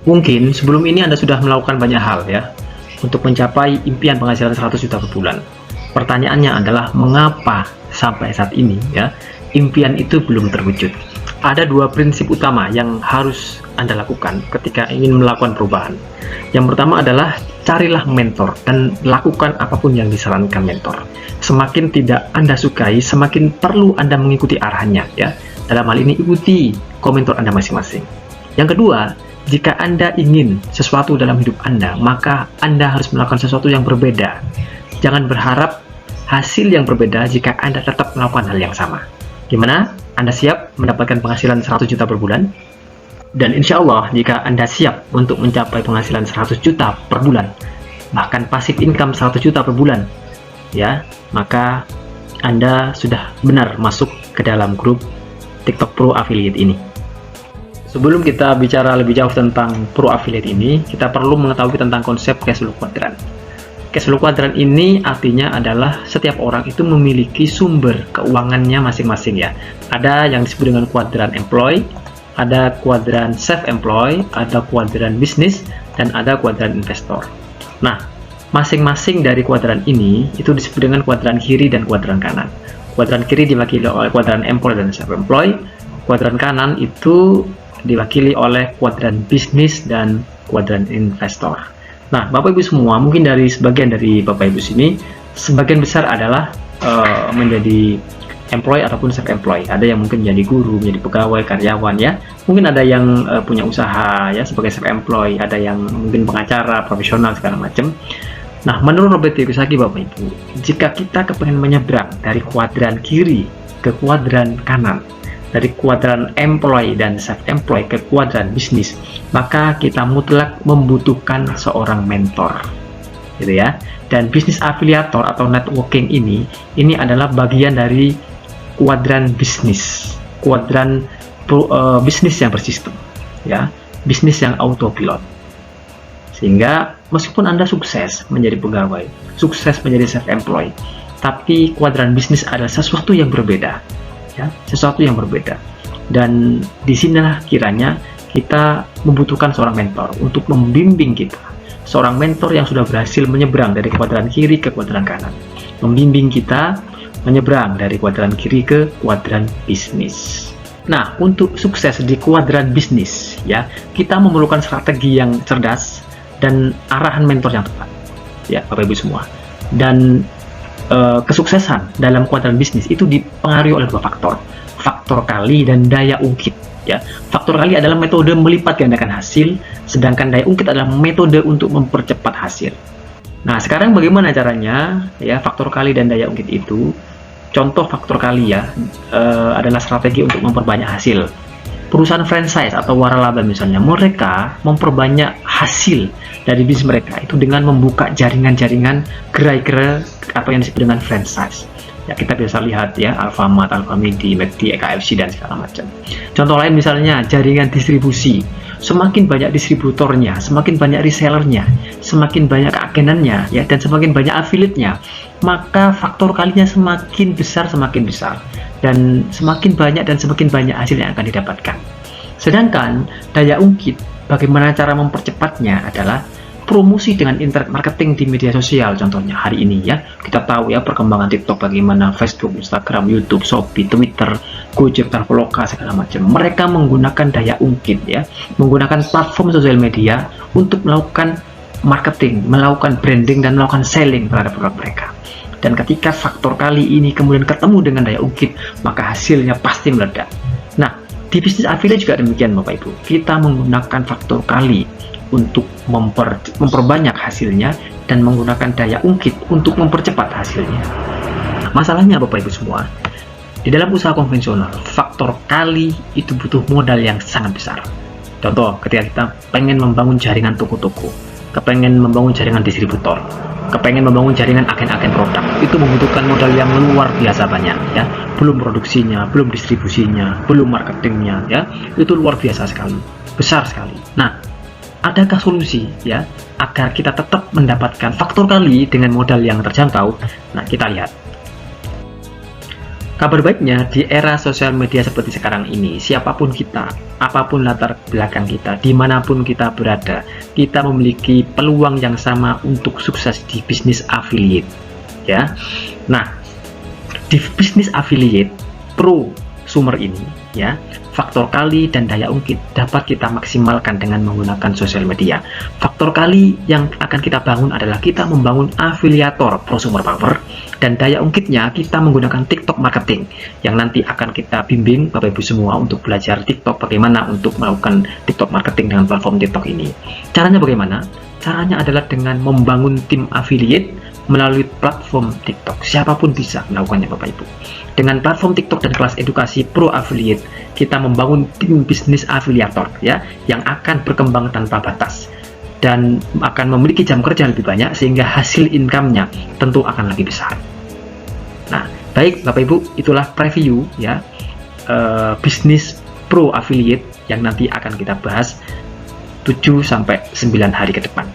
Mungkin sebelum ini Anda sudah melakukan banyak hal ya untuk mencapai impian penghasilan 100 juta per bulan. Pertanyaannya adalah mengapa sampai saat ini ya impian itu belum terwujud? Ada dua prinsip utama yang harus Anda lakukan ketika ingin melakukan perubahan. Yang pertama adalah carilah mentor dan lakukan apapun yang disarankan mentor. Semakin tidak Anda sukai, semakin perlu Anda mengikuti arahannya ya. Dalam hal ini ikuti komentar Anda masing-masing. Yang kedua, jika Anda ingin sesuatu dalam hidup Anda, maka Anda harus melakukan sesuatu yang berbeda. Jangan berharap hasil yang berbeda jika Anda tetap melakukan hal yang sama. Gimana? Anda siap mendapatkan penghasilan 100 juta per bulan? Dan insya Allah, jika Anda siap untuk mencapai penghasilan 100 juta per bulan, bahkan passive income 100 juta per bulan, ya, maka Anda sudah benar masuk ke dalam grup TikTok Pro Affiliate ini. Sebelum kita bicara lebih jauh tentang Pro Affiliate ini, kita perlu mengetahui tentang konsep cash flow quadrant. Cash flow quadrant ini artinya adalah setiap orang itu memiliki sumber keuangannya masing-masing ya. Ada yang disebut dengan kuadran employee, ada kuadran self-employed, ada kuadran bisnis, dan ada kuadran investor. Nah, masing-masing dari kuadran ini itu disebut dengan kuadran kiri dan kuadran kanan. Kuadran kiri diwakili oleh kuadran employee dan self-employed, kuadran kanan itu diwakili oleh kuadran bisnis dan kuadran investor. Nah, Bapak Ibu semua, mungkin dari sebagian dari Bapak Ibu sini, sebagian besar adalah menjadi employee ataupun self-employed. Ada yang mungkin menjadi guru, menjadi pegawai, karyawan ya. Mungkin ada yang punya usaha ya sebagai self-employed, ada yang mungkin pengacara, profesional segala macam. Nah, menurut Robert Kiyosaki Bapak Ibu, jika kita kepengen menyeberang dari kuadran kiri ke kuadran kanan, dari kuadran employee dan self-employed ke kuadran bisnis, maka kita mutlak membutuhkan seorang mentor, gitu ya. Dan bisnis afiliator atau networking ini adalah bagian dari kuadran bisnis, kuadran bisnis yang bersistem, ya, bisnis yang autopilot. Sehingga meskipun Anda sukses menjadi pegawai, sukses menjadi self-employed, tapi kuadran bisnis adalah sesuatu yang berbeda. Ya, sesuatu yang berbeda, dan disinilah kiranya kita membutuhkan seorang mentor untuk membimbing kita, seorang mentor yang sudah berhasil menyeberang dari kuadran kiri ke kuadran kanan, membimbing kita menyeberang dari kuadran kiri ke kuadran bisnis. Nah, untuk sukses di kuadran bisnis ya, kita memerlukan strategi yang cerdas dan arahan mentor yang tepat ya Bapak Ibu semua. Dan kesuksesan dalam kuadran bisnis itu dipengaruhi oleh dua faktor, faktor kali dan daya ungkit ya. Faktor kali adalah metode melipat gandakan hasil, sedangkan daya ungkit adalah metode untuk mempercepat hasil. Nah, sekarang bagaimana caranya ya faktor kali dan daya ungkit itu? Contoh faktor kali ya adalah strategi untuk memperbanyak hasil. Perusahaan franchise atau waralaba misalnya, mereka memperbanyak hasil dari bisnis mereka itu dengan membuka jaringan-jaringan gerai-gerai apa yang disebut dengan franchise. Ya, kita bisa lihat ya Alfamart, Alfamidi, McD, KFC dan segala macam. Contoh lain misalnya jaringan distribusi. Semakin banyak distributornya, semakin banyak resellernya, semakin banyak agenannya ya, dan semakin banyak affiliate-nya, maka faktor kalinya semakin besar dan semakin banyak hasil yang akan didapatkan. Sedangkan daya ungkit, bagaimana cara mempercepatnya adalah promosi dengan internet marketing di media sosial. Contohnya hari ini ya, kita tahu ya perkembangan TikTok bagaimana, Facebook, Instagram, YouTube, Shopee, Twitter, Gojek, Traveloka segala macam. Mereka menggunakan daya ungkit ya, menggunakan platform sosial media untuk melakukan marketing, melakukan branding dan melakukan selling terhadap produk mereka. Dan ketika faktor kali ini kemudian ketemu dengan daya ungkit, maka hasilnya pasti meledak. Nah, di bisnis affiliate juga demikian Bapak Ibu. Kita menggunakan faktor kali untuk memperbanyak hasilnya dan menggunakan daya ungkit untuk mempercepat hasilnya. Nah, masalahnya Bapak Ibu semua, di dalam usaha konvensional, faktor kali itu butuh modal yang sangat besar. Contoh, ketika kita pengen membangun jaringan toko-toko, kepengen membangun jaringan distributor, kepengen membangun jaringan agen-agen produk, itu membutuhkan modal yang luar biasa banyak ya. Belum produksinya, belum distribusinya, belum marketingnya ya. Itu luar biasa sekali, besar sekali. Nah, adakah solusi ya agar kita tetap mendapatkan faktor kali dengan modal yang terjangkau? Nah, kita lihat. Kabar baiknya, di era sosial media seperti sekarang ini, siapapun kita, apapun latar belakang kita, dimanapun kita berada, kita memiliki peluang yang sama untuk sukses di bisnis affiliate. Ya, nah, di bisnis affiliate prosumer ini, ya, faktor kali dan daya ungkit dapat kita maksimalkan dengan menggunakan sosial media. Faktor kali yang akan kita bangun adalah kita membangun afiliator prosumer power, dan daya ungkitnya kita menggunakan TikTok marketing yang nanti akan kita bimbing Bapak Ibu semua untuk belajar TikTok, bagaimana untuk melakukan TikTok marketing dengan platform TikTok ini. Caranya bagaimana? Caranya adalah dengan membangun tim affiliate melalui platform TikTok. Siapapun bisa melakukannya Bapak Ibu. Dengan platform TikTok dan kelas edukasi pro affiliate, kita membangun tim bisnis afiliator ya, yang akan berkembang tanpa batas dan akan memiliki jam kerja lebih banyak, sehingga hasil income-nya tentu akan lebih besar. Nah, baik Bapak Ibu, itulah preview ya, bisnis pro affiliate yang nanti akan kita bahas 7-9 hari ke depan.